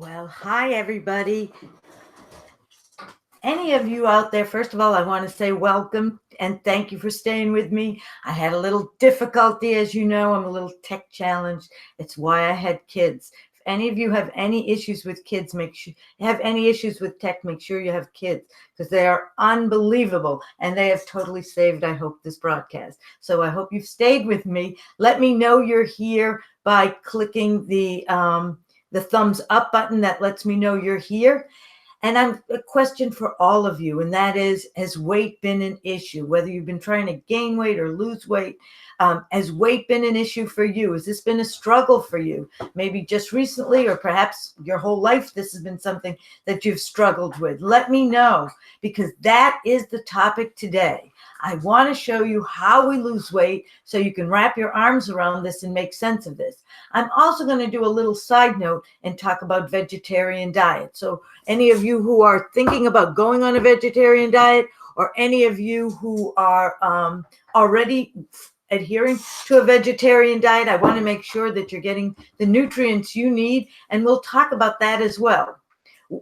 Well, hi, everybody. Any of you out there, first of all, I want to say welcome and thank you for staying with me. I had a little difficulty, as you know, I'm a little tech challenged. It's why I had kids. If any of you have any issues with kids, make sure have any issues with tech, make sure you have kids because they are unbelievable and they have totally saved, I hope, this broadcast. So I hope you've stayed with me. Let me know you're here by clicking the thumbs up button that lets me know you're here. And I'm a question for all of you, and that is, has weight been an issue? Whether you've been trying to gain weight or lose weight, has weight been an issue for you? Has this been a struggle for you? Maybe just recently, or perhaps your whole life, this has been something that you've struggled with. Let me know, because that is the topic today. I want to show you how we lose weight so you can wrap your arms around this and make sense of this. I'm also going to do a little side note and talk about vegetarian diet. So any of you who are thinking about going on a vegetarian diet, or any of you who are already adhering to a vegetarian diet, I want to make sure that you're getting the nutrients you need, and we'll talk about that as well.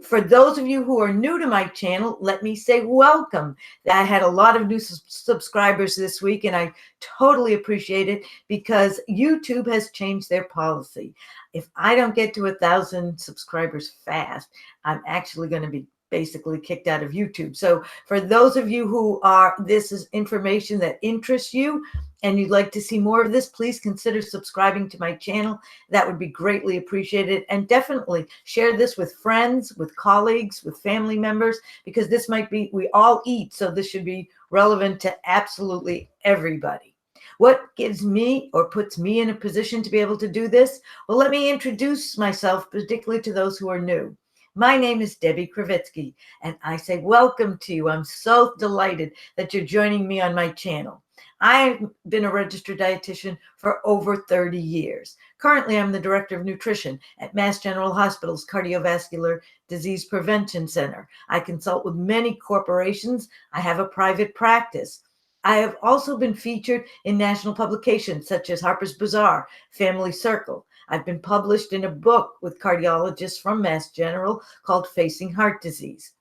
For those of you who are new to my channel, let me say welcome. I had a lot of new subscribers this week, and I totally appreciate it because YouTube has changed their policy. If I don't get to 1,000 subscribers fast, I'm actually going to be basically kicked out of YouTube. So for those of you who this is information that interests you and you'd like to see more of this, please consider subscribing to my channel. That would be greatly appreciated. And definitely share this with friends, with colleagues, with family members, because this might be, we all eat, so this should be relevant to absolutely everybody. What gives me or puts me in a position to be able to do this? Well, let me introduce myself, particularly to those who are new. My name is Debbie Kravitsky, and I say welcome to you. I'm so delighted that you're joining me on my channel. I've been a registered dietitian for over 30 years. Currently, I'm the director of nutrition at Mass General Hospital's Cardiovascular Disease Prevention Center. I consult with many corporations. I have a private practice. I have also been featured in national publications such as Harper's Bazaar, Family Circle. I've been published in a book with cardiologists from Mass General called Facing Heart Disease.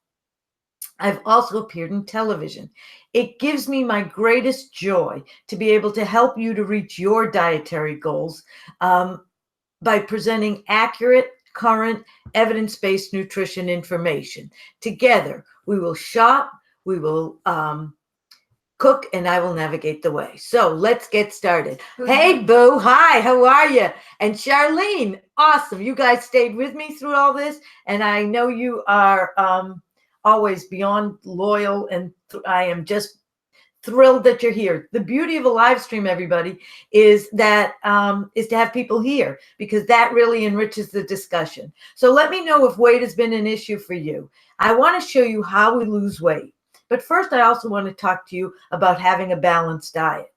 I've also appeared in television. It gives me my greatest joy to be able to help you to reach your dietary goals by presenting accurate, current, evidence-based nutrition information. Together, we will shop, we will cook, and I will navigate the way. So let's get started. Hey, Boo. Hi, how are you? And Charlene, awesome. You guys stayed with me through all this, and I know you are always beyond loyal, and I am just thrilled that you're here. The beauty of a live stream, everybody, is that is to have people here, because that really enriches the discussion. So let me know if weight has been an issue for you. I want to show you how we lose weight. But first, I also want to talk to you about having a balanced diet.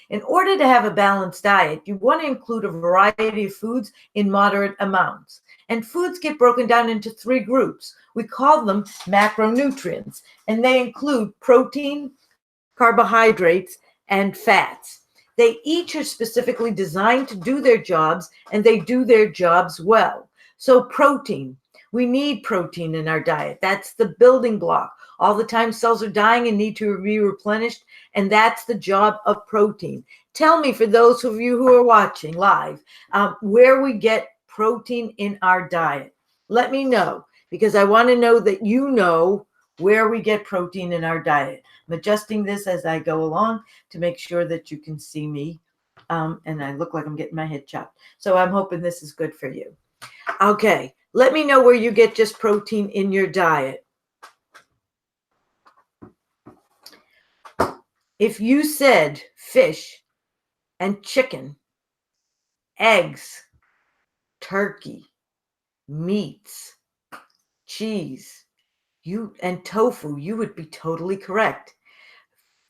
In order to have a balanced diet, you want to include a variety of foods in moderate amounts. And foods get broken down into 3 groups. We call them macronutrients, and they include protein, carbohydrates, and fats. They each are specifically designed to do their jobs, and they do their jobs well. So protein, we need protein in our diet. That's the building block. All the time cells are dying and need to be replenished, and that's the job of protein. Tell me, for those of you who are watching live, where we get protein in our diet. Let me know, because I want to know that you know where we get protein in our diet. I'm adjusting this as I go along to make sure that you can see me, and I look like I'm getting my head chopped. So I'm hoping this is good for you. Okay, let me know where you get just protein in your diet. If you said fish and chicken, eggs, turkey, meats, cheese, and tofu, you would be totally correct.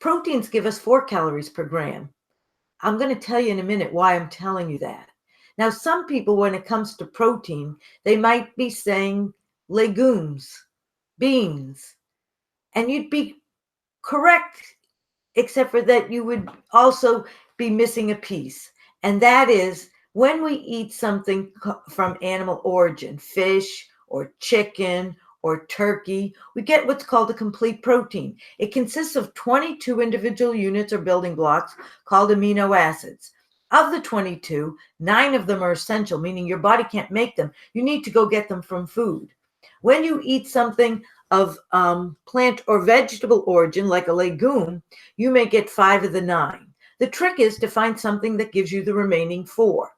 Proteins give us 4 calories per gram. I'm going to tell you in a minute why I'm telling you that. Now, some people, when it comes to protein, they might be saying legumes, beans, and you'd be correct, except for that you would also be missing a piece. And that is, when we eat something from animal origin, fish or chicken or turkey, we get what's called a complete protein. It consists of 22 individual units or building blocks called amino acids. Of the 22, 9 of them are essential, meaning your body can't make them. You need to go get them from food. When you eat something of plant or vegetable origin, like a legume, you may get 5 of the 9. The trick is to find something that gives you the remaining 4.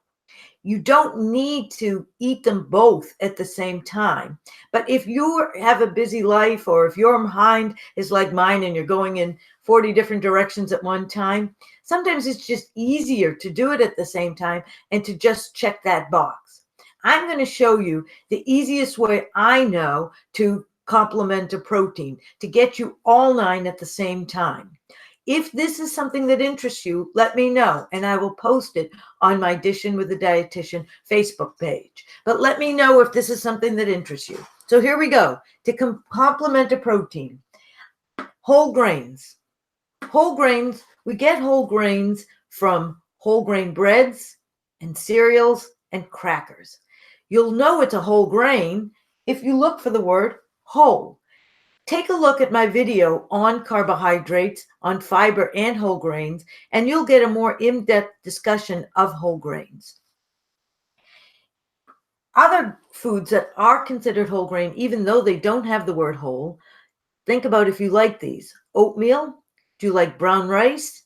You don't need to eat them both at the same time. But if you have a busy life, or if your mind is like mine and you're going in 40 different directions at one time, sometimes it's just easier to do it at the same time and to just check that box. I'm going to show you the easiest way I know to complement a protein, to get you all 9 at the same time. If this is something that interests you, let me know, and I will post it on my Dietitian with a Dietitian Facebook page. But let me know if this is something that interests you. So here we go. To complement a protein, whole grains. Whole grains, we get whole grains from whole grain breads and cereals and crackers. You'll know it's a whole grain if you look for the word whole. Take a look at my video on carbohydrates, on fiber and whole grains, and you'll get a more in-depth discussion of whole grains. Other foods that are considered whole grain, even though they don't have the word whole, think about if you like these. Oatmeal. Do you like brown rice?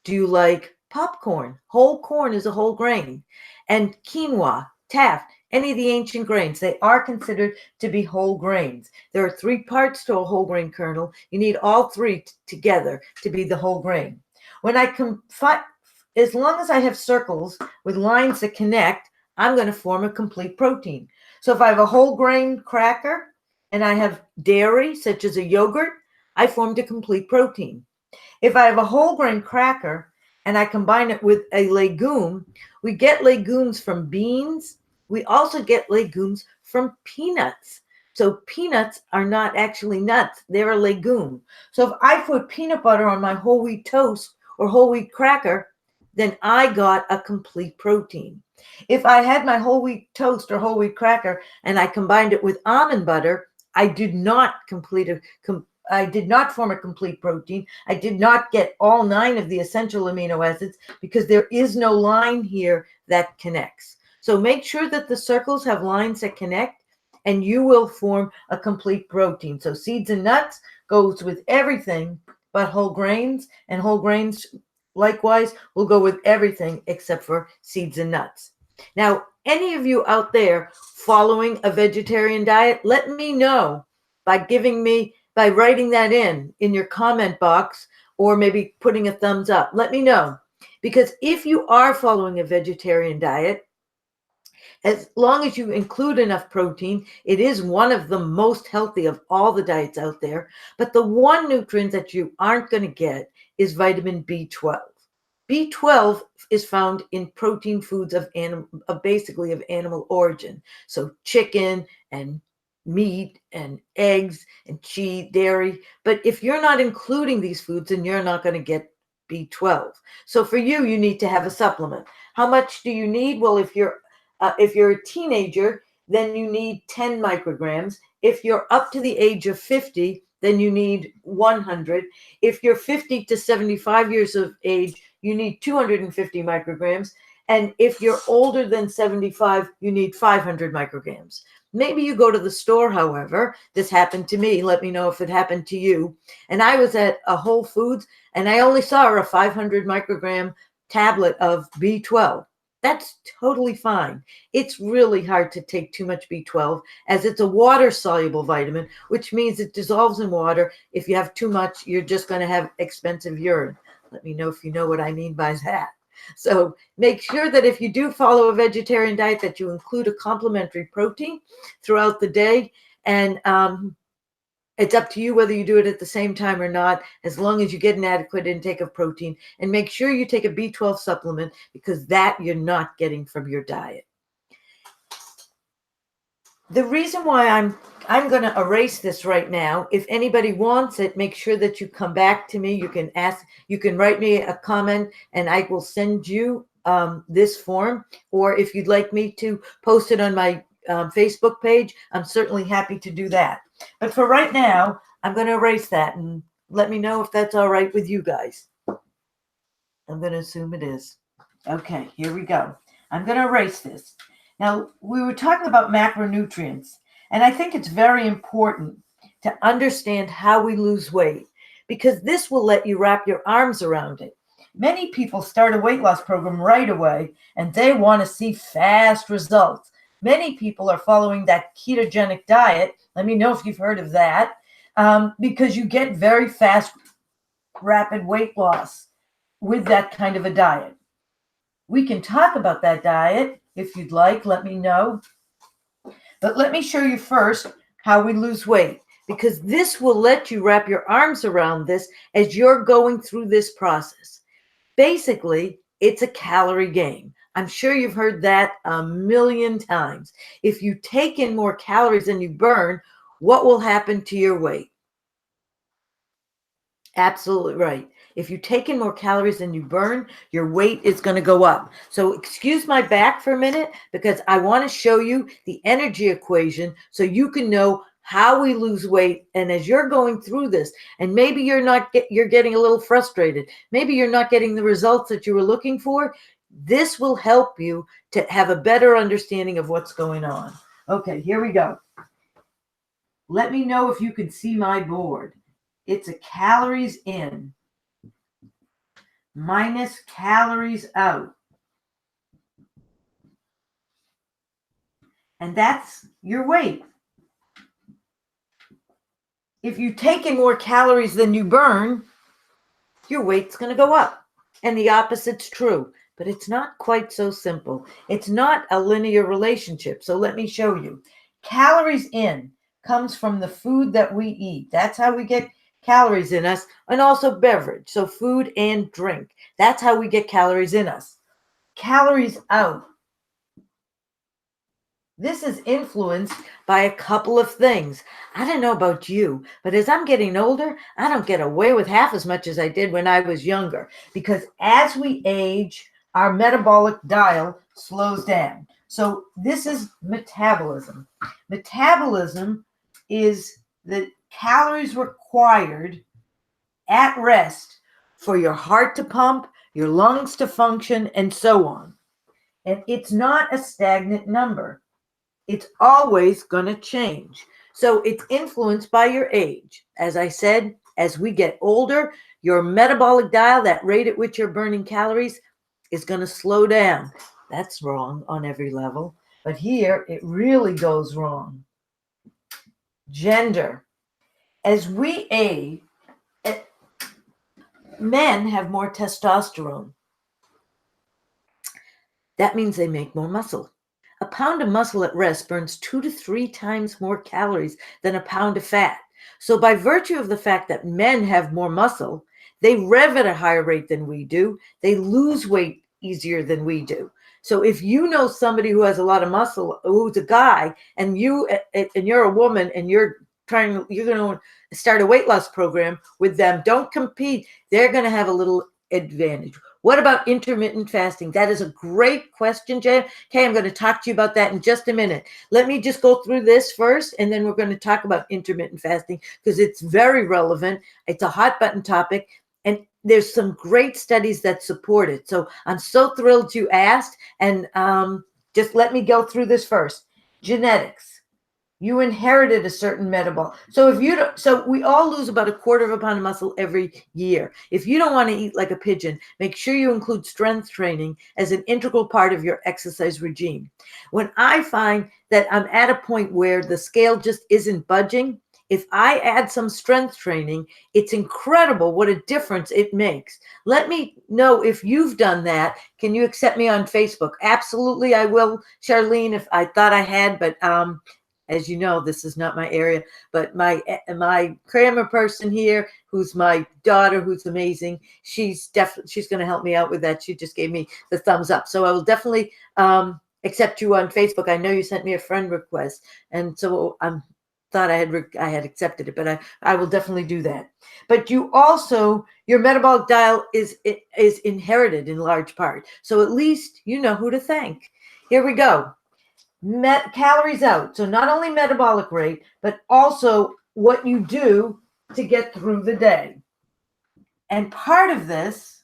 Do you like popcorn? Whole corn is a whole grain. And quinoa, teff, any of the ancient grains, they are considered to be whole grains. There are 3 parts to a whole grain kernel. You need all 3 together to be the whole grain. When I as long as I have circles with lines that connect, I'm going to form a complete protein. So if I have a whole grain cracker and I have dairy, such as a yogurt, I formed a complete protein. If I have a whole grain cracker and I combine it with a legume, we get legumes from beans. We also get legumes from peanuts. So peanuts are not actually nuts. They're a legume. So if I put peanut butter on my whole wheat toast or whole wheat cracker, then I got a complete protein. If I had my whole wheat toast or whole wheat cracker and I combined it with almond butter, I did not form a complete protein. I did not get all 9 of the essential amino acids because there is no line here that connects. So make sure that the circles have lines that connect and you will form a complete protein. So seeds and nuts goes with everything but whole grains, and whole grains likewise will go with everything except for seeds and nuts. Now, any of you out there following a vegetarian diet, let me know by writing that in your comment box, or maybe putting a thumbs up. Let me know. Because if you are following a vegetarian diet, as long as you include enough protein, it is one of the most healthy of all the diets out there. But the one nutrient that you aren't going to get is vitamin B12. B12 is found in protein foods basically of animal origin. So chicken and meat and eggs and cheese, dairy. But if you're not including these foods, then you're not going to get B12. So for you, you need to have a supplement. How much do you need? Well, if you're a teenager, then you need 10 micrograms. If you're up to the age of 50, then you need 100. If you're 50 to 75 years of age, you need 250 micrograms. And if you're older than 75, you need 500 micrograms. Maybe you go to the store, however. This happened to me. Let me know if it happened to you. And I was at a Whole Foods, and I only saw a 500 microgram tablet of B12. That's totally fine. It's really hard to take too much B12, as it's a water-soluble vitamin, which means it dissolves in water. If you have too much, you're just going to have expensive urine. Let me know if you know what I mean by that. So make sure that if you do follow a vegetarian diet, that you include a complementary protein throughout the day. And it's up to you whether you do it at the same time or not, as long as you get an adequate intake of protein. And make sure you take a B12 supplement, because that you're not getting from your diet. The reason why I'm going to erase this right now, if anybody wants it, make sure that you come back to me. You can write me a comment and I will send you this form. Or if you'd like me to post it on my Facebook page, I'm certainly happy to do that. But for right now, I'm going to erase that and let me know if that's all right with you guys. I'm going to assume it is. Okay, here we go. I'm going to erase this. Now, we were talking about macronutrients, and I think it's very important to understand how we lose weight because this will let you wrap your arms around it. Many people start a weight loss program right away, and they want to see fast results. Many people are following that ketogenic diet. Let me know if you've heard of that, because you get very fast, rapid weight loss with that kind of a diet. We can talk about that diet if you'd like, let me know. But let me show you first how we lose weight, because this will let you wrap your arms around this as you're going through this process. Basically, it's a calorie game. I'm sure you've heard that a million times. If you take in more calories than you burn, what will happen to your weight? Absolutely right. If you take in more calories than you burn, your weight is going to go up. So excuse my back for a minute because I want to show you the energy equation so you can know how we lose weight. And as you're going through this, and maybe you're getting a little frustrated, maybe you're not getting the results that you were looking for, this will help you to have a better understanding of what's going on. Okay, here we go. Let me know if you can see my board. It's a calories in minus calories out. And that's your weight. If you take in more calories than you burn, your weight's going to go up. And the opposite's true. But it's not quite so simple. It's not a linear relationship. So let me show you. Calories in comes from the food that we eat. That's how we get calories in us, and also beverage. So food and drink. That's how we get calories in us. Calories out. This is influenced by a couple of things. I don't know about you, but as I'm getting older, I don't get away with half as much as I did when I was younger, because as we age, our metabolic dial slows down. So this is metabolism. Metabolism is the calories required at rest for your heart to pump, your lungs to function, and so on. And it's not a stagnant number. It's always going to change. So it's influenced by your age. As I said, as we get older, your metabolic dial, that rate at which you're burning calories, is going to slow down. That's wrong on every level. But here, it really goes wrong. Gender. As we age, men have more testosterone. That means they make more muscle. A pound of muscle at rest burns 2 to 3 times more calories than a pound of fat. So by virtue of the fact that men have more muscle, they rev at a higher rate than we do. They lose weight easier than we do. So if you know somebody who has a lot of muscle, who's a guy, and you're a woman and you're going to start a weight loss program with them, don't compete. They're going to have a little advantage. What about intermittent fasting? That is a great question, Jay. Okay, I'm going to talk to you about that in just a minute. Let me just go through this first, and then we're going to talk about intermittent fasting because it's very relevant. It's a hot button topic, and there's some great studies that support it. So I'm so thrilled you asked, and just let me go through this first. Genetics. You inherited a certain metabolic. So we all lose about 1/4 of a pound of muscle every year. If you don't want to eat like a pigeon, make sure you include strength training as an integral part of your exercise regime. When I find that I'm at a point where the scale just isn't budging, if I add some strength training, it's incredible what a difference it makes. Let me know if you've done that. Can you accept me on Facebook? Absolutely, I will, Charlene, if I thought I had, but as you know, this is not my area, but my Kramer person here, who's my daughter, who's amazing, she's going to help me out with that. She just gave me the thumbs up. So I will definitely accept you on Facebook. I know you sent me a friend request, and so I thought I had accepted it, but I will definitely do that. But you also, your metabolic dial is inherited in large part. So at least you know who to thank. Here we go. calories out. So not only metabolic rate, but also what you do to get through the day. And part of this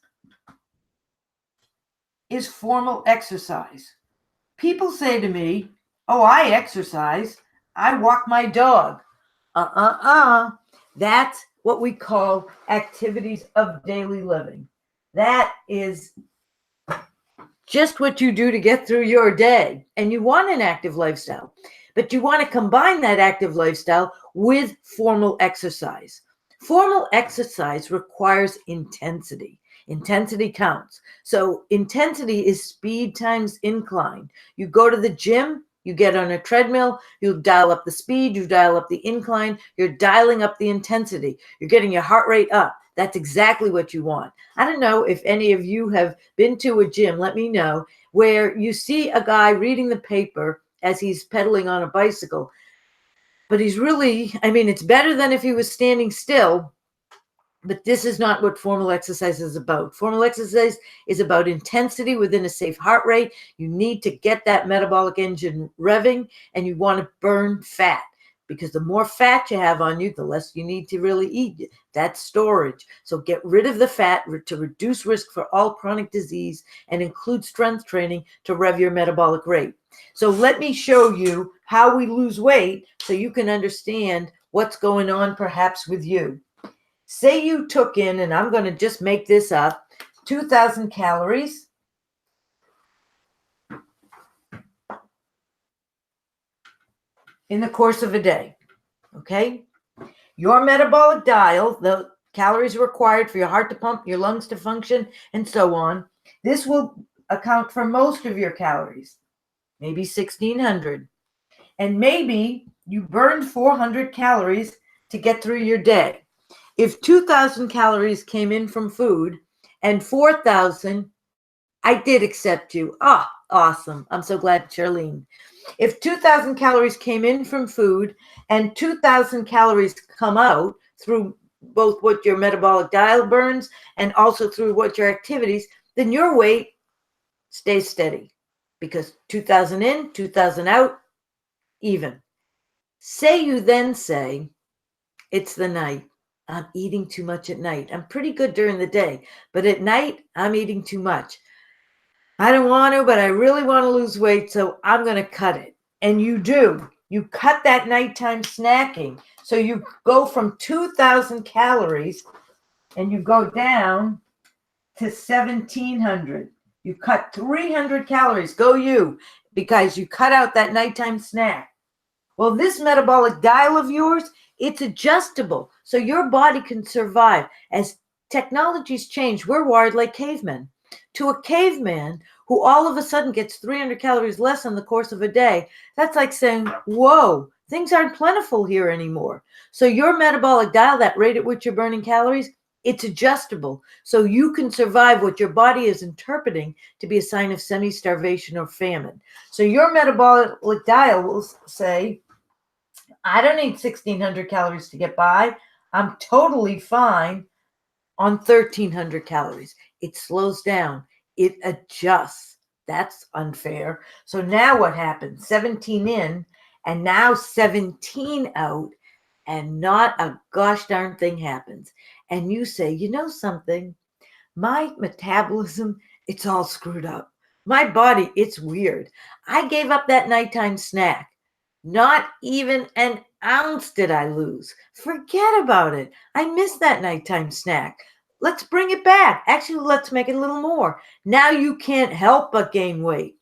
is formal exercise. People say to me, oh, I exercise. I walk my dog. That's what we call activities of daily living. That is just what you do to get through your day. And you want an active lifestyle, but you want to combine that active lifestyle with formal exercise. Formal exercise requires intensity. Intensity counts. So intensity is speed times incline. You go to the gym, you get on a treadmill, you dial up the speed, you dial up the incline, you're dialing up the intensity. You're getting your heart rate up. That's exactly what you want. I don't know if any of you have been to a gym, let me know, where you see a guy reading the paper as he's pedaling on a bicycle. But he's really, it's better than if he was standing still. But this is not what formal exercise is about. Formal exercise is about intensity within a safe heart rate. You need to get that metabolic engine revving, and you want to burn fat, because the more fat you have on you, the less you need to really eat. That's storage. So get rid of the fat to reduce risk for all chronic disease, and include strength training to rev your metabolic rate. So let me show you how we lose weight so you can understand what's going on perhaps with you. Say you took in, and I'm going to just make this up, 2,000 calories. In the course of a day, okay? Your metabolic dial, the calories required for your heart to pump, your lungs to function, and so on, this will account for most of your calories, maybe 1,600. And maybe you burned 400 calories to get through your day. If 2,000 calories came in from food and 4,000, I did accept you. Awesome. I'm so glad, Charlene. If 2,000 calories came in from food and 2,000 calories come out through both what your metabolic dial burns and also through what your activities, then your weight stays steady, because 2,000 in, 2,000 out, even. Say you then say, it's the night. I'm eating too much at night. I'm pretty good during the day, but at night, I'm eating too much. I don't want to, but I really want to lose weight, so I'm going to cut it. And you do. You cut that nighttime snacking. So you go from 2,000 calories and you go down to 1,700. You cut 300 calories. Go you, because you cut out that nighttime snack. Well, this metabolic dial of yours, it's adjustable, so your body can survive. As technologies change, we're wired like cavemen. To a caveman who all of a sudden gets 300 calories less in the course of a day, that's like saying, whoa, things aren't plentiful here anymore. So your metabolic dial, that rate at which you're burning calories, it's adjustable. So you can survive what your body is interpreting to be a sign of semi-starvation or famine. So your metabolic dial will say, I don't need 1,600 calories to get by. I'm totally fine on 1,300 calories. It slows down. It adjusts. That's unfair. So now what happens? 17 in and now 17 out, and not a gosh darn thing happens. And you say, you know something? My metabolism, it's all screwed up. My body, it's weird. I gave up that nighttime snack. Not even an ounce did I lose. Forget about it. I missed that nighttime snack. Let's bring it back. Actually, let's make it a little more. Now you can't help but gain weight.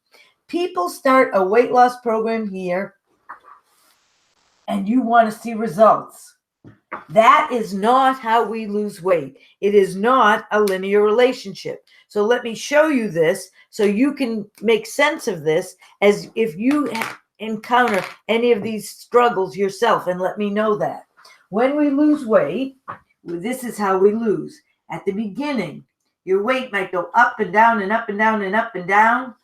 People start a weight loss program here, and you want to see results. That is not how we lose weight. It is not a linear relationship. So let me show you this so you can make sense of this, as if you encounter any of these struggles yourself, and let me know that. When we lose weight, this is how we lose. At the beginning, your weight might go up and down and up and down and up and down,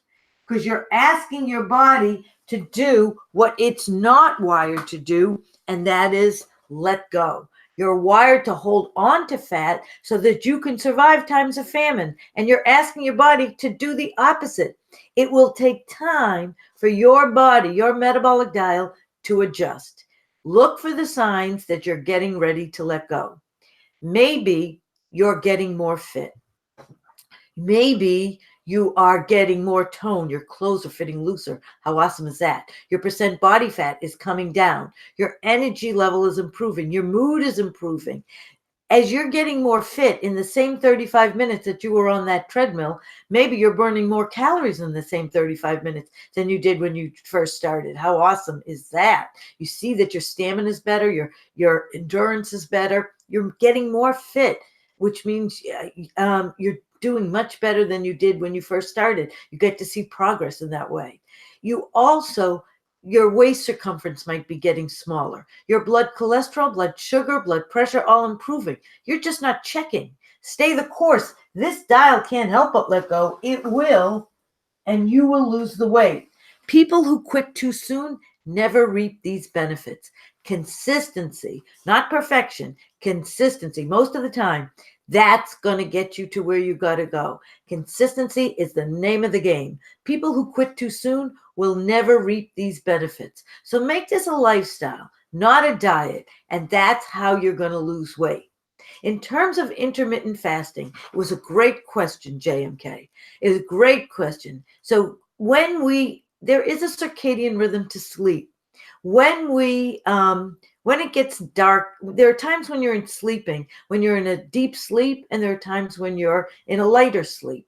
because you're asking your body to do what it's not wired to do, and that is let go. You're wired to hold on to fat so that you can survive times of famine. And you're asking your body to do the opposite. It will take time for your body, your metabolic dial, to adjust. Look for the signs that you're getting ready to let go. Maybe you're getting more fit. Maybe you are getting more tone. Your clothes are fitting looser. How awesome is that? Your percent body fat is coming down. Your energy level is improving. Your mood is improving. As you're getting more fit in the same 35 minutes that you were on that treadmill, maybe you're burning more calories in the same 35 minutes than you did when you first started. How awesome is that? You see that your stamina is better, your endurance is better, you're getting more fit, which means you're doing much better than you did when you first started. You get to see progress in that way. You also Your waist circumference might be getting smaller. Your blood cholesterol, blood sugar, blood pressure, all improving. You're just not checking. Stay the course. This dial can't help but let go. It will, and you will lose the weight. People who quit too soon never reap these benefits. Consistency, not perfection, consistency. Most of the time, that's going to get you to where you got to go. Consistency is the name of the game. People who quit too soon will never reap these benefits. So make this a lifestyle, not a diet, and that's how you're going to lose weight. In terms of intermittent fasting, it was a great question, JMK. It was a great question. So there is a circadian rhythm to sleep. When it gets dark, there are times when you're sleeping, when you're in a deep sleep, and there are times when you're in a lighter sleep.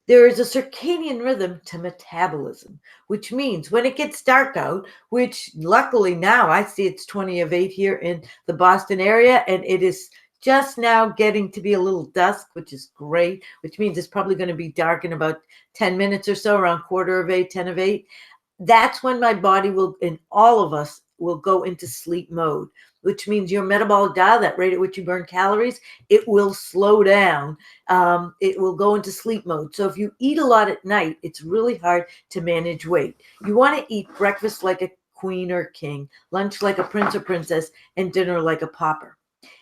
There is a circadian rhythm to metabolism, which means when it gets dark out, which luckily now I see it's 20 of 8 here in the Boston area, and it is just now getting to be a little dusk, which is great, which means it's probably going to be dark in about 10 minutes or so, around quarter of 8, 10 of 8. That's when my body will, and all of us, will go into sleep mode, which means your metabolic dial, that rate at which you burn calories, it will slow down. It will go into sleep mode. So if you eat a lot at night, it's really hard to manage weight. You want to eat breakfast like a queen or king, lunch like a prince or princess, and dinner like a pauper.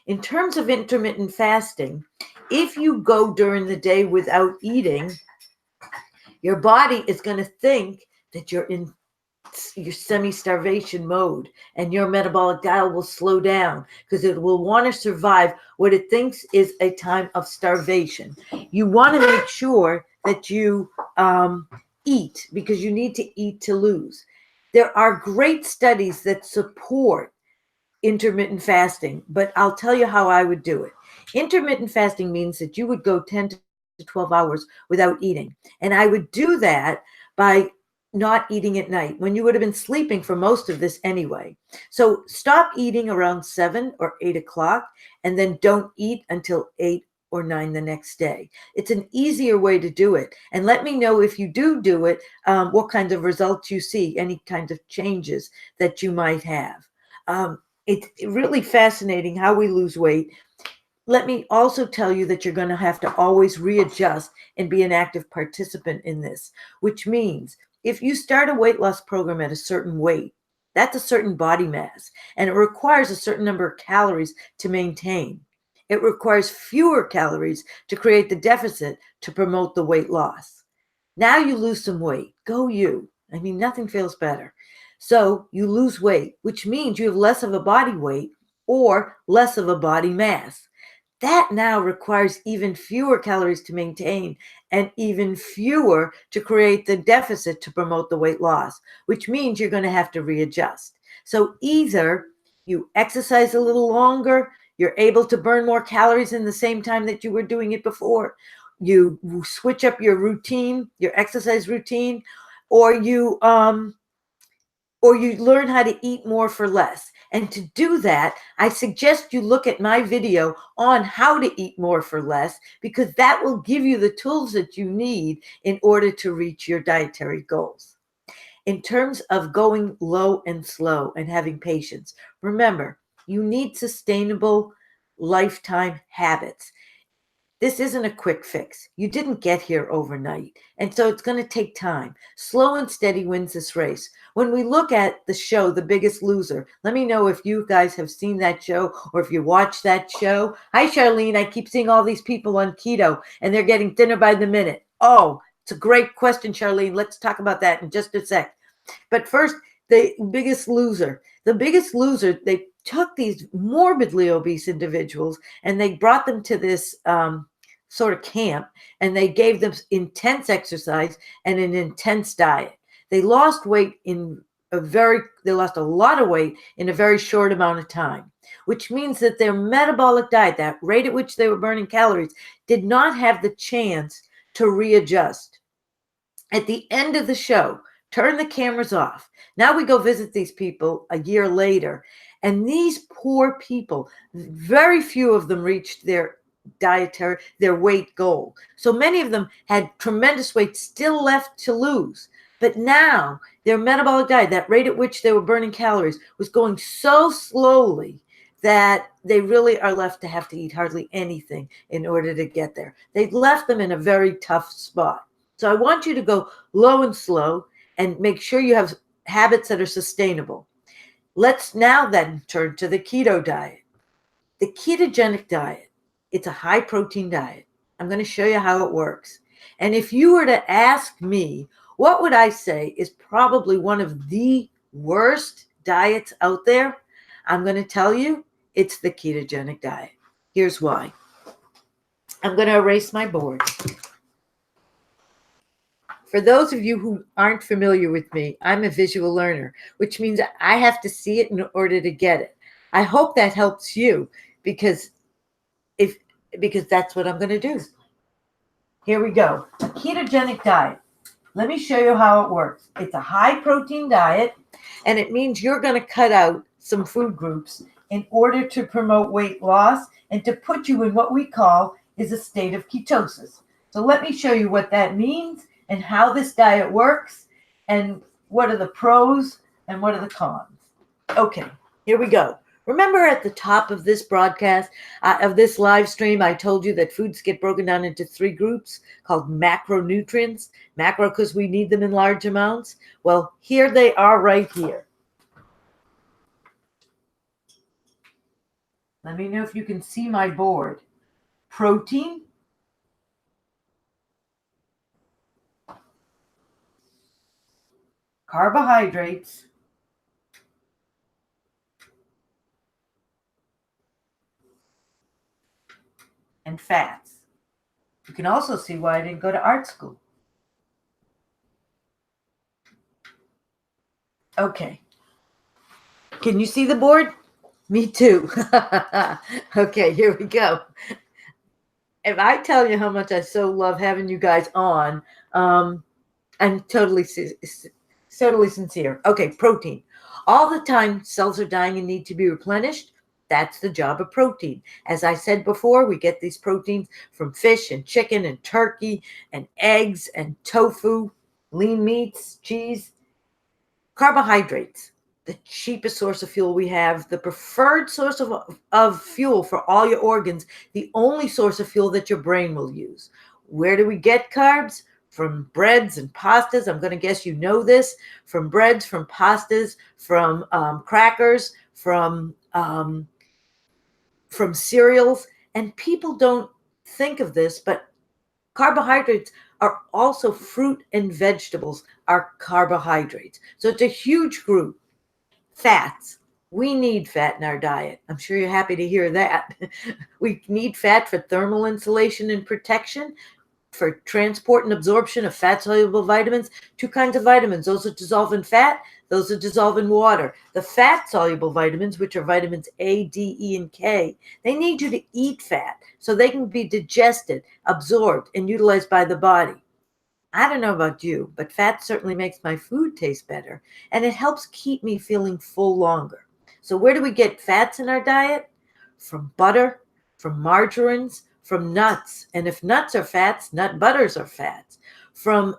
In terms of intermittent fasting, if you go during the day without eating, your body is going to think that you're in your semi-starvation mode, and your metabolic dial will slow down because it will want to survive what it thinks is a time of starvation. You want to make sure that you eat, because you need to eat to lose. There are great studies that support intermittent fasting, but I'll tell you how I would do it. Intermittent fasting means that you would go 10 to 12 hours without eating. And I would do that by not eating at night when you would have been sleeping for most of this anyway. So stop eating around 7 or 8 o'clock, and then don't eat until 8 or 9 the next day. It's an easier way to do it. And let me know if you do it, what kind of results you see, any kind of changes that you might have. It's really fascinating how we lose weight. Let me also tell you that you're going to have to always readjust and be an active participant in this, which means if you start a weight loss program at a certain weight, that's a certain body mass, and it requires a certain number of calories to maintain. It requires fewer calories to create the deficit to promote the weight loss. Now you lose some weight. Go you. I mean, nothing feels better. So you lose weight, which means you have less of a body weight or less of a body mass. That now requires even fewer calories to maintain and even fewer to create the deficit to promote the weight loss, which means you're going to have to readjust. So either you exercise a little longer, you're able to burn more calories in the same time that you were doing it before, you switch up your routine, your exercise routine, or you learn how to eat more for less. And to do that, I suggest you look at my video on how to eat more for less, because that will give you the tools that you need in order to reach your dietary goals. In terms of going low and slow and having patience, remember, you need sustainable lifetime habits. This isn't a quick fix. You didn't get here overnight, and so it's going to take time. Slow and steady wins this race. When we look at the show, The Biggest Loser, let me know if you guys have seen that show or if you watch that show. Hi, Charlene. I keep seeing all these people on keto, and they're getting thinner by the minute. Oh, it's a great question, Charlene. Let's talk about that in just a sec. But first, The Biggest Loser. The Biggest Loser, they took these morbidly obese individuals and they brought them to this sort of camp, and they gave them intense exercise and an intense diet. They lost weight they lost a lot of weight in a very short amount of time, which means that their metabolic diet, that rate at which they were burning calories, did not have the chance to readjust. At the end of the show, turn the cameras off. Now we go visit these people a year later, and these poor people, very few of them reached their weight goal. So many of them had tremendous weight still left to lose. But now their metabolic diet, that rate at which they were burning calories, was going so slowly that they really are left to have to eat hardly anything in order to get there. They left them in a very tough spot. So I want you to go low and slow and make sure you have habits that are sustainable. Let's now then turn to the keto diet. The ketogenic diet, it's a high protein diet. I'm going to show you how it works. And if you were to ask me, what would I say is probably one of the worst diets out there? I'm going to tell you it's the ketogenic diet. Here's why. I'm going to erase my board. For those of you who aren't familiar with me, I'm a visual learner, which means I have to see it in order to get it. I hope that helps you because that's what I'm going to do. Here we go. A ketogenic diet. Let me show you how it works. It's a high protein diet, and it means you're going to cut out some food groups in order to promote weight loss and to put you in what we call is a state of ketosis. So let me show you what that means and how this diet works and what are the pros and what are the cons. Okay, here we go. Remember at the top of this broadcast, of this live stream, I told you that foods get broken down into 3 groups called macronutrients. Macro because we need them in large amounts. Well, here they are right here. Let me know if you can see my board. Protein, carbohydrates, and fats. You can also see why I didn't go to art school. Okay. Can you see the board? Me too. Okay, here we go. If I tell you how much I so love having you guys on, I'm totally sincere. Okay, protein. All the time cells are dying and need to be replenished. That's the job of protein. As I said before, we get these proteins from fish and chicken and turkey and eggs and tofu, lean meats, cheese. Carbohydrates, the cheapest source of fuel we have, the preferred source of fuel for all your organs, the only source of fuel that your brain will use. Where do we get carbs? From breads and pastas. I'm going to guess you know this. From breads, from pastas, from crackers, from cereals. And people don't think of this, but carbohydrates are also fruit and vegetables are carbohydrates. So it's a huge group. Fats. We need fat in our diet. I'm sure you're happy to hear that. We need fat for thermal insulation and protection, for transport and absorption of fat-soluble vitamins. 2 kinds of vitamins. Those that dissolve in fat, those that dissolve in water. The fat-soluble vitamins, which are vitamins A, D, E, and K, they need you to eat fat so they can be digested, absorbed, and utilized by the body. I don't know about you, but fat certainly makes my food taste better, and it helps keep me feeling full longer. So where do we get fats in our diet? From butter, from margarines, from nuts. And if nuts are fats, nut butters are fats. From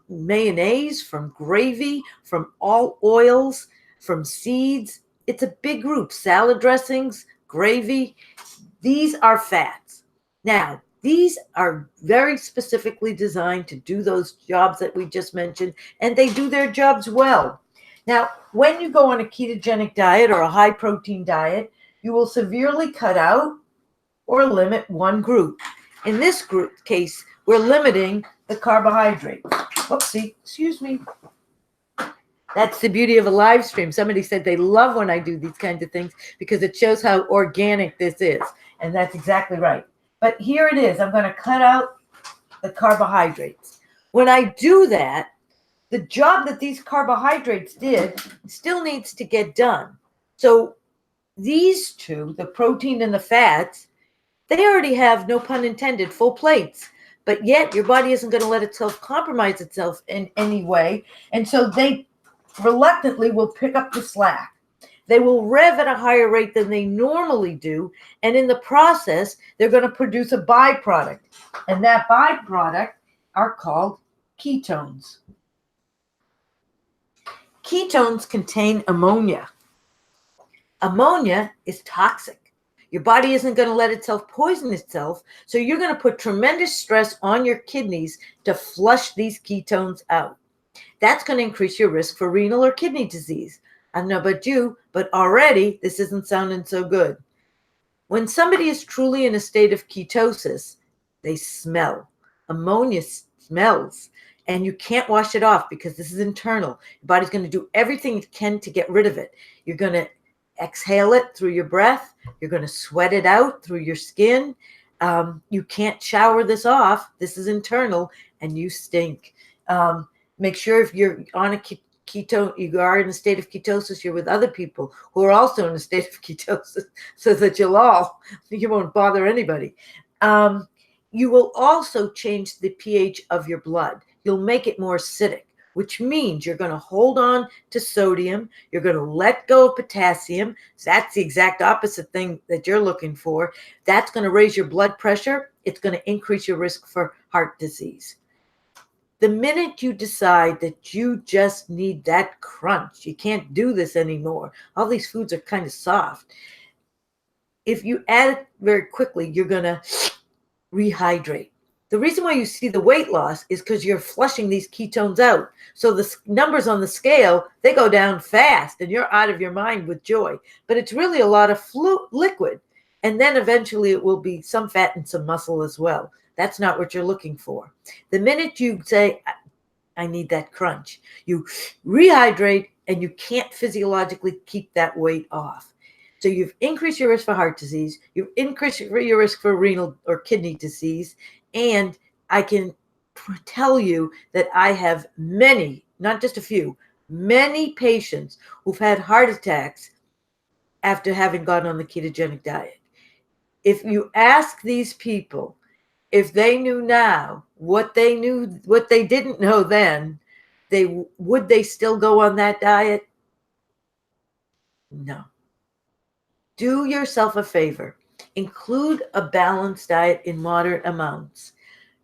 mayonnaise, from gravy, from all oils, from seeds. It's a big group. Salad dressings, gravy, these are fats. Now, These are very specifically designed to do those jobs that we just mentioned, and they do their jobs well. Now, when you go on a ketogenic diet or a high protein diet, you will severely cut out or limit one group. In this group case, we're limiting the carbohydrate. Oopsie, excuse me. That's the beauty of a live stream. Somebody said they love when I do these kinds of things because it shows how organic this is. And that's exactly right. But here it is. I'm going to cut out the carbohydrates. When I do that, the job that these carbohydrates did still needs to get done. So these two, the protein and the fats, they already have, no pun intended, full plates. But yet your body isn't going to let itself compromise itself in any way. And so they reluctantly will pick up the slack. They will rev at a higher rate than they normally do. And in the process, they're going to produce a byproduct. And that byproduct are called ketones. Ketones contain ammonia. Ammonia is toxic. Your body isn't going to let itself poison itself. So you're going to put tremendous stress on your kidneys to flush these ketones out. That's going to increase your risk for renal or kidney disease. I don't know about you, but already this isn't sounding so good. When somebody is truly in a state of ketosis, they smell. Ammonia smells, and you can't wash it off because this is internal. Your body's going to do everything it can to get rid of it. You're going to exhale it through your breath. You're going to sweat it out through your skin. You can't shower this off. This is internal, and you stink. Make sure if you're on a keto, you are in a state of ketosis, you're with other people who are also in a state of ketosis, so that you won't bother anybody. You will also change the pH of your blood. You'll make it more acidic, which means you're going to hold on to sodium. You're going to let go of potassium. So that's the exact opposite thing that you're looking for. That's going to raise your blood pressure. It's going to increase your risk for heart disease. The minute you decide that you just need that crunch, you can't do this anymore. All these foods are kind of soft. If you add it very quickly, you're going to rehydrate. The reason why you see the weight loss is because you're flushing these ketones out. So the numbers on the scale, they go down fast and you're out of your mind with joy. But it's really a lot of liquid. And then eventually it will be some fat and some muscle as well. That's not what you're looking for. The minute you say, I need that crunch, you rehydrate and you can't physiologically keep that weight off. So you've increased your risk for heart disease, you've increased your risk for renal or kidney disease, and I can tell you that I have many, not just a few, many patients who've had heart attacks after having gone on the ketogenic diet. If you ask these people, if they knew now what they didn't know then, would they still go on that diet? No. Do yourself a favor. Include a balanced diet in moderate amounts.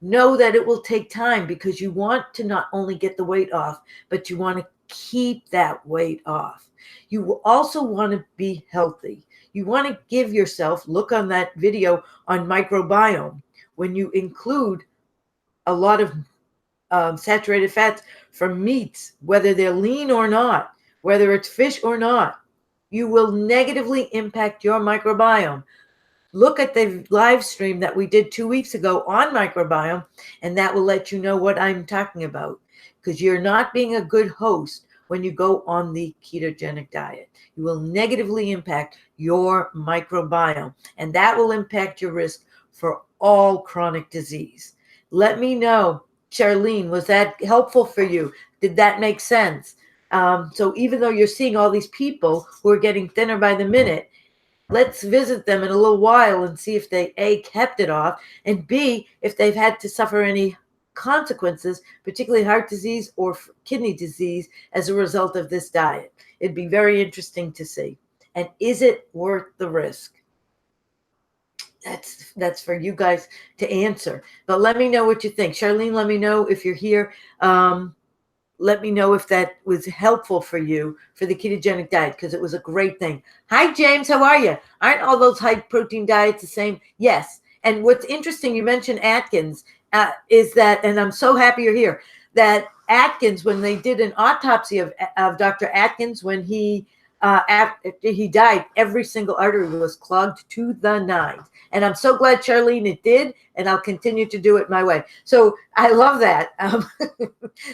Know that it will take time because you want to not only get the weight off, but you want to keep that weight off. You will also want to be healthy. You want to give yourself, look on that video on microbiome. When you include a lot of saturated fats from meats, whether they're lean or not, whether it's fish or not, you will negatively impact your microbiome. Look at the live stream that we did 2 weeks ago on microbiome, and that will let you know what I'm talking about, because you're not being a good host when you go on the ketogenic diet. You will negatively impact your microbiome, and that will impact your risk for all chronic disease. Let me know, Charlene, was that helpful for you? Did that make sense? So even though you're seeing all these people who are getting thinner by the minute, let's visit them in a little while and see if they, A, kept it off, and B, if they've had to suffer any consequences, particularly heart disease or kidney disease as a result of this diet. It'd be very interesting to see. And is it worth the risk? That's for you guys to answer. But let me know what you think. Charlene, let me know if you're here. Let me know if that was helpful for you for the ketogenic diet, because it was a great thing. Hi, James. How are you? Aren't all those high protein diets the same? Yes. And what's interesting, you mentioned Atkins, is that, and I'm so happy you're here, that Atkins, when they did an autopsy of Dr. Atkins, when after he died, every single artery was clogged to the nines. And I'm so glad, Charlene, it did, and I'll continue to do it my way. So I love that.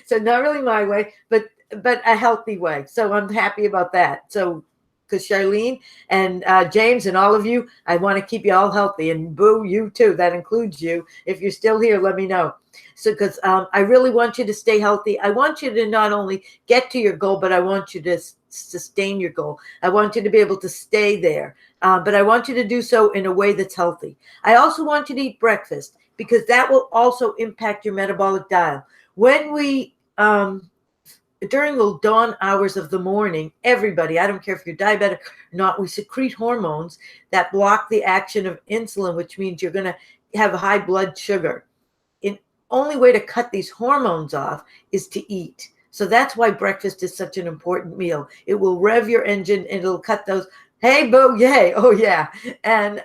So not really my way, but a healthy way. So I'm happy about that. So because Charlene and James and all of you, I want to keep you all healthy. And Boo, you too. That includes you. If you're still here, let me know. So because I really want you to stay healthy. I want you to not only get to your goal, but I want you to sustain your goal. I want you to be able to stay there. But I want you to do so in a way that's healthy. I also want you to eat breakfast because that will also impact your metabolic dial. When we during the dawn hours of the morning, everybody, I don't care if you're diabetic or not, we secrete hormones that block the action of insulin, which means you're going to have high blood sugar. The only way to cut these hormones off is to eat. So that's why breakfast is such an important meal. It will rev your engine and it'll cut those. Hey, boo, yay. Oh, yeah. And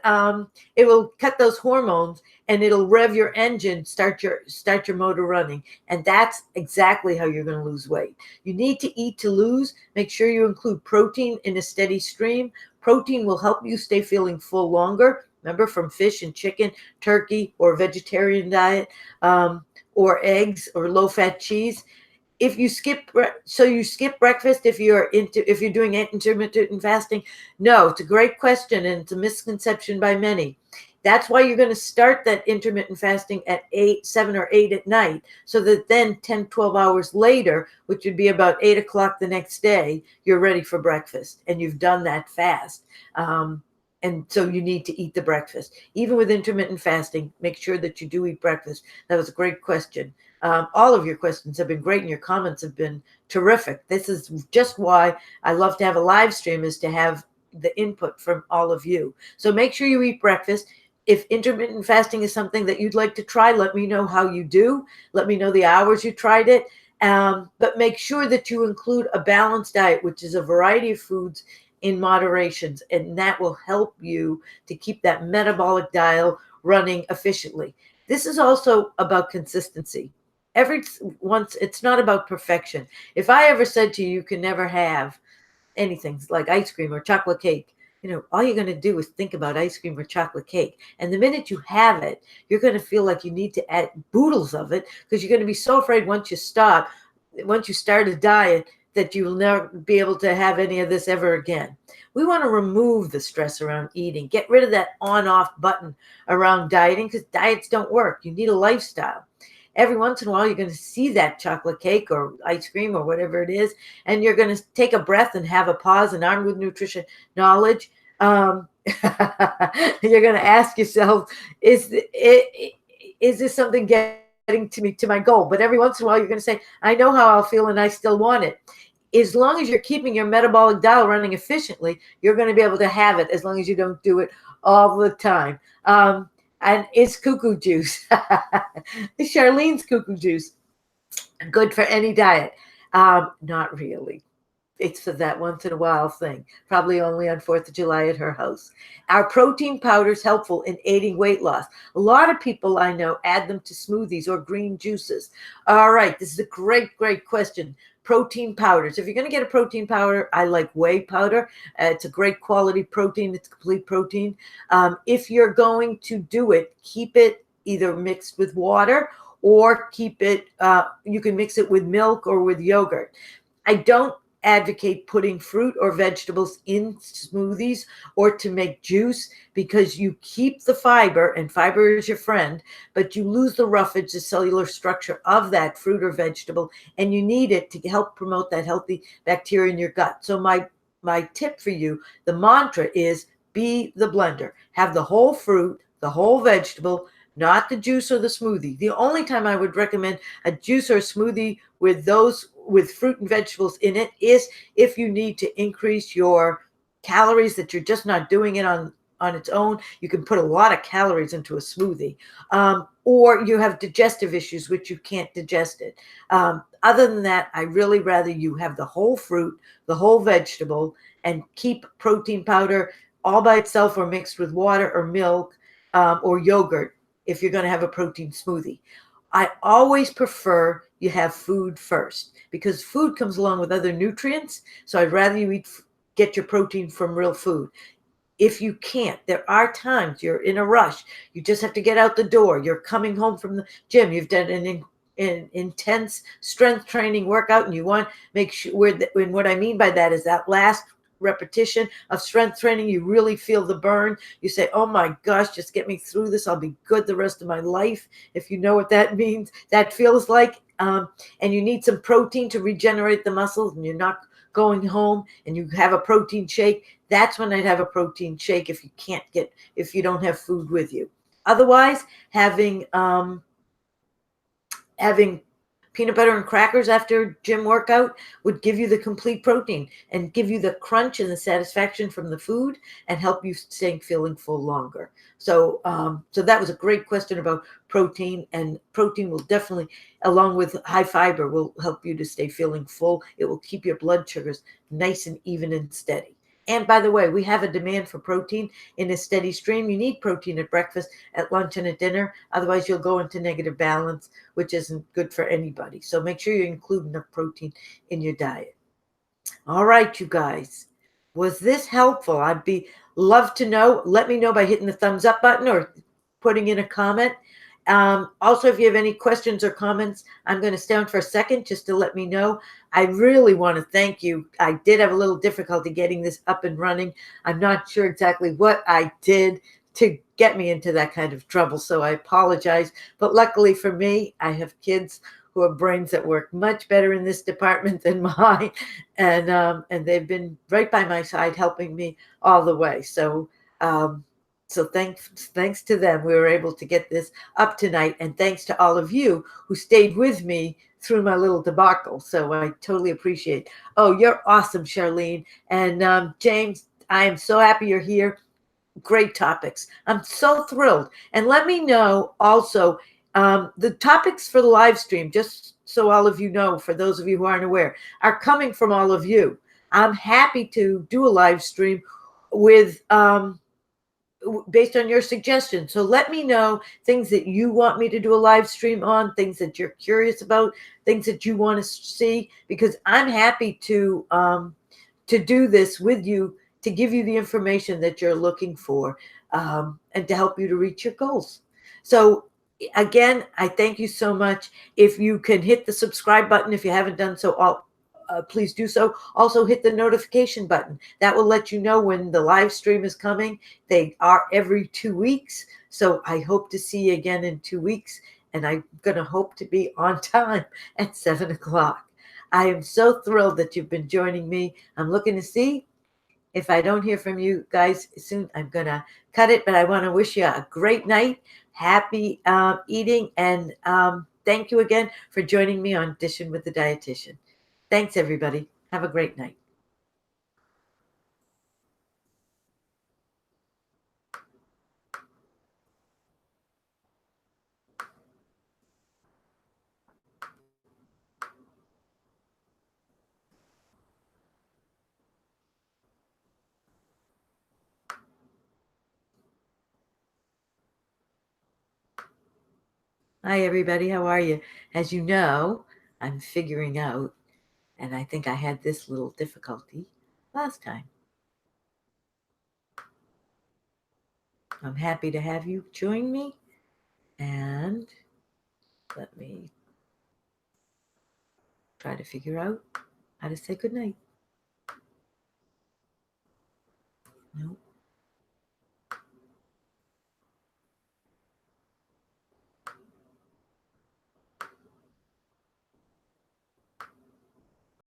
it will cut those hormones and it'll rev your engine, start your motor running. And that's exactly how you're going to lose weight. You need to eat to lose. Make sure you include protein in a steady stream. Protein will help you stay feeling full longer. Remember, from fish and chicken, turkey, or vegetarian diet, or eggs or low-fat cheese. If you skip breakfast if you're doing intermittent fasting? No, it's a great question and it's a misconception by many. That's why you're going to start that intermittent fasting at 7 or 8 at night, so that then 10, 12 hours later, which would be about 8 o'clock the next day, you're ready for breakfast and you've done that fast. And so you need to eat the breakfast. Even with intermittent fasting, make sure that you do eat breakfast. That was a great question. All of your questions have been great and your comments have been terrific. This is just why I love to have a live stream, is to have the input from all of you. So make sure you eat breakfast. If intermittent fasting is something that you'd like to try, let me know how you do. Let me know the hours you tried it. But make sure that you include a balanced diet, which is a variety of foods in moderations, and that will help you to keep that metabolic dial running efficiently. This is also about consistency. It's not about perfection. If I ever said to you, you can never have anything like ice cream or chocolate cake, all you're going to do is think about ice cream or chocolate cake. And the minute you have it, you're going to feel like you need to add boodles of it, because you're going to be so afraid once you start a diet that you will never be able to have any of this ever again. We want to remove the stress around eating, get rid of that on-off button around dieting, because diets don't work. You need a lifestyle. Every once in a while, you're going to see that chocolate cake or ice cream or whatever it is, and you're going to take a breath and have a pause, and armed with nutrition knowledge, you're going to ask yourself, is this something getting to my goal? But every once in a while, you're going to say, I know how I'll feel and I still want it. As long as you're keeping your metabolic dial running efficiently, you're going to be able to have it, as long as you don't do it all the time. And is cuckoo juice, Charlene's cuckoo juice, good for any diet? Not really. It's for that once in a while thing, probably only on 4th of July at her house. Our protein powder is helpful in aiding weight loss. A lot of people I know add them to smoothies or green juices. All right, this is a great, great question. Protein powders. If you're going to get a protein powder, I like whey powder. It's a great quality protein. It's complete protein. If you're going to do it, keep it either mixed with water, or keep it, you can mix it with milk or with yogurt. I don't advocate putting fruit or vegetables in smoothies or to make juice, because you keep the fiber, and fiber is your friend, but you lose the roughage, the cellular structure of that fruit or vegetable, and you need it to help promote that healthy bacteria in your gut. So my tip for you, the mantra is, be the blender. Have the whole fruit, the whole vegetable, not the juice or the smoothie. The only time I would recommend a juice or a smoothie with fruit and vegetables in it is if you need to increase your calories, that you're just not doing it on its own. You can put a lot of calories into a smoothie, or you have digestive issues, which you can't digest it. Other than that, I really rather you have the whole fruit, the whole vegetable, and keep protein powder all by itself or mixed with water or milk. or yogurt if you're going to have a protein smoothie. I always prefer you have food first because food comes along with other nutrients. So I'd rather you get your protein from real food. If you can't, there are times you're in a rush. You just have to get out the door. You're coming home from the gym. You've done an intense strength training workout, and you want to make sure. And what I mean by that is that last repetition of strength training, you really feel the burn. You say, "Oh my gosh, just get me through this. I'll be good the rest of my life." If you know what that means, that feels like. And you need some protein to regenerate the muscles, and you're not going home and you have a protein shake. That's when I'd have a protein shake if you don't have food with you. Otherwise, having peanut butter and crackers after gym workout would give you the complete protein and give you the crunch and the satisfaction from the food and help you stay feeling full longer. So that was a great question about protein, and protein will definitely, along with high fiber, will help you to stay feeling full. It will keep your blood sugars nice and even and steady. And by the way, we have a demand for protein in a steady stream. You need protein at breakfast, at lunch, and at dinner. Otherwise, you'll go into negative balance, which isn't good for anybody. So make sure you include enough protein in your diet. All right, you guys. Was this helpful? Love to know. Let me know by hitting the thumbs up button or putting in a comment. Also, if you have any questions or comments, I'm going to stay on for a second just to let me know. I really want to thank you. I did have a little difficulty getting this up and running. I'm not sure exactly what I did to get me into that kind of trouble, so I apologize. But luckily for me, I have kids who have brains that work much better in this department than mine, and they've been right by my side helping me all the way. So thanks to them, we were able to get this up tonight, and thanks to all of you who stayed with me through my little debacle. So I totally appreciate. Oh, you're awesome, Charlene. And James, I am so happy you're here. Great topics. I'm so thrilled. And let me know also the topics for the live stream, just so all of you know, for those of you who aren't aware, are coming from all of you. I'm happy to do a live stream with based on your suggestions. So let me know things that you want me to do a live stream on, things that you're curious about, things that you want to see, because I'm happy to do this with you, to give you the information that you're looking for, and to help you to reach your goals. So again, I thank you so much. If you can hit the subscribe button, if you haven't done so, please do so. Also hit the notification button. That will let you know when the live stream is coming. They are every 2 weeks. So I hope to see you again in 2 weeks. And I'm going to hope to be on time at 7 o'clock. I am so thrilled that you've been joining me. I'm looking to see if I don't hear from you guys soon. I'm going to cut it, but I want to wish you a great night. Happy eating. And thank you again for joining me on Dishing with the Dietitian. Thanks, everybody. Have a great night. Hi, everybody. How are you? As you know, I'm figuring out, and I think I had this little difficulty last time. I'm happy to have you join me, and let me try to figure out how to say goodnight. Nope.